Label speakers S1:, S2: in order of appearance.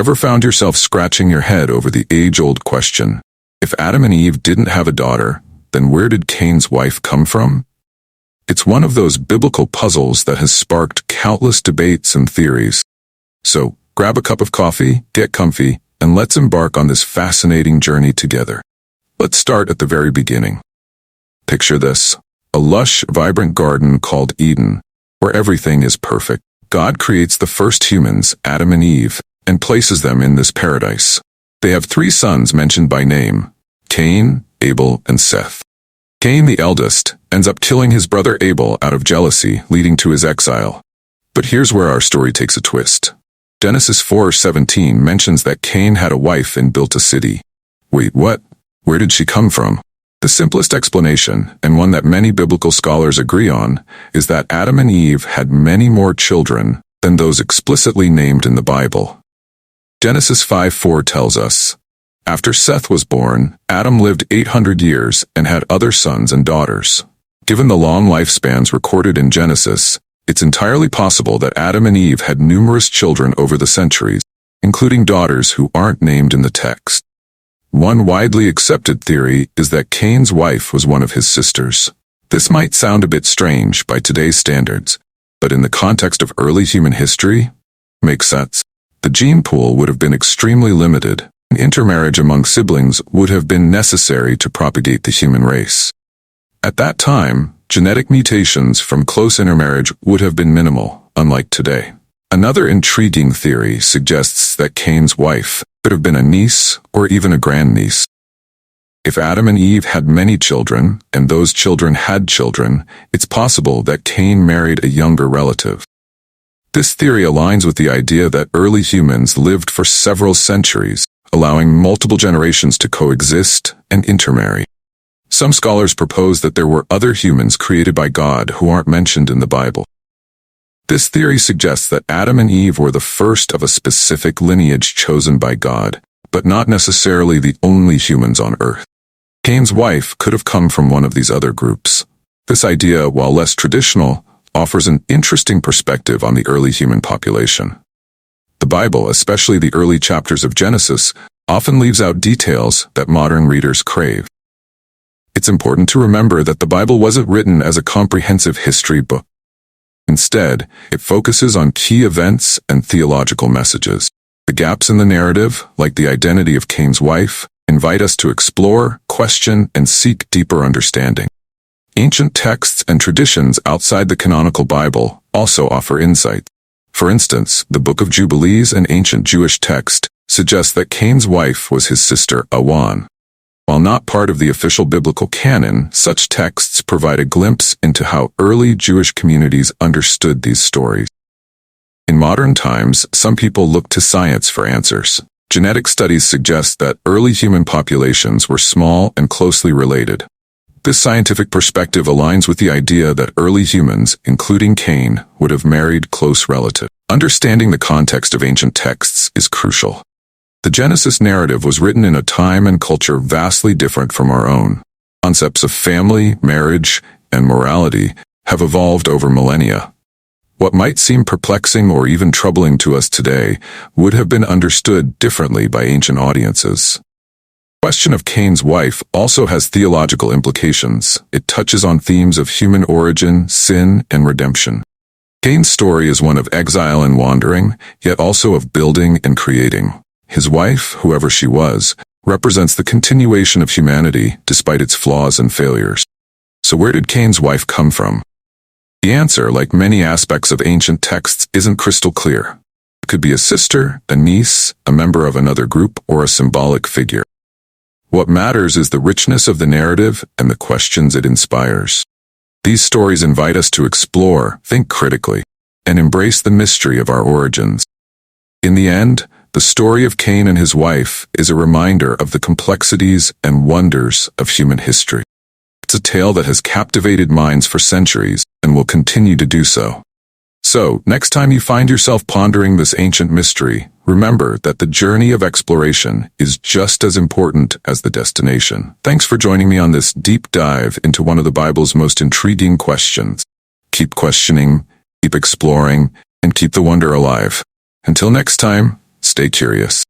S1: Ever found yourself scratching your head over the age-old question, if Adam and Eve didn't have a daughter, then where did Cain's wife come from? It's one of those biblical puzzles that has sparked countless debates and theories. So, grab a cup of coffee, get comfy, and let's embark on this fascinating journey together. Let's start at the very beginning. Picture this, a lush, vibrant garden called Eden, where everything is perfect. God creates the first humans, Adam and Eve, and places them in this paradise. They have 3 sons mentioned by name, Cain, Abel, and Seth. Cain, the eldest, ends up killing his brother Abel out of jealousy, leading to his exile. But here's where our story takes a twist. Genesis 4:17 mentions that Cain had a wife and built a city. Wait, what? Where did she come from? The simplest explanation, and one that many biblical scholars agree on, is that Adam and Eve had many more children than those explicitly named in the Bible. Genesis 5:4 tells us, after Seth was born, Adam lived 800 years and had other sons and daughters. Given the long lifespans recorded in Genesis, it's entirely possible that Adam and Eve had numerous children over the centuries, including daughters who aren't named in the text. One widely accepted theory is that Cain's wife was one of his sisters. This might sound a bit strange by today's standards, but in the context of early human history, makes sense. The gene pool would have been extremely limited, and intermarriage among siblings would have been necessary to propagate the human race. At that time, genetic mutations from close intermarriage would have been minimal, unlike today. Another intriguing theory suggests that Cain's wife could have been a niece or even a grandniece. If Adam and Eve had many children, and those children had children, it's possible that Cain married a younger relative. This theory aligns with the idea that early humans lived for several centuries, allowing multiple generations to coexist and intermarry. Some scholars propose that there were other humans created by God who aren't mentioned in the Bible. This theory suggests that Adam and Eve were the first of a specific lineage chosen by God, but not necessarily the only humans on Earth. Cain's wife could have come from one of these other groups. This idea, while less traditional, offers an interesting perspective on the early human population. The Bible, especially the early chapters of Genesis, often leaves out details that modern readers crave. It's important to remember that the Bible wasn't written as a comprehensive history book. Instead, it focuses on key events and theological messages. The gaps in the narrative, like the identity of Cain's wife, invite us to explore, question, and seek deeper understanding. Ancient texts and traditions outside the canonical Bible also offer insight. For instance, the Book of Jubilees, an ancient Jewish text, suggests that Cain's wife was his sister Awan. While not part of the official biblical canon, such texts provide a glimpse into how early Jewish communities understood these stories. In modern times, some people look to science for answers. Genetic studies suggest that early human populations were small and closely related. This scientific perspective aligns with the idea that early humans, including Cain, would have married close relatives. Understanding the context of ancient texts is crucial. The Genesis narrative was written in a time and culture vastly different from our own. Concepts of family, marriage, and morality have evolved over millennia. What might seem perplexing or even troubling to us today would have been understood differently by ancient audiences. The question of Cain's wife also has theological implications. It touches on themes of human origin, sin, and redemption. Cain's story is one of exile and wandering, yet also of building and creating. His wife, whoever she was, represents the continuation of humanity despite its flaws and failures. So where did Cain's wife come from? The answer, like many aspects of ancient texts, isn't crystal clear. It could be a sister, a niece, a member of another group, or a symbolic figure. What matters is the richness of the narrative and the questions it inspires. These stories invite us to explore, think critically, and embrace the mystery of our origins. In the end, the story of Cain and his wife is a reminder of the complexities and wonders of human history. It's a tale that has captivated minds for centuries and will continue to do so. So, next time you find yourself pondering this ancient mystery, remember that the journey of exploration is just as important as the destination. Thanks for joining me on this deep dive into one of the Bible's most intriguing questions. Keep questioning, keep exploring, and keep the wonder alive. Until next time, Stay curious.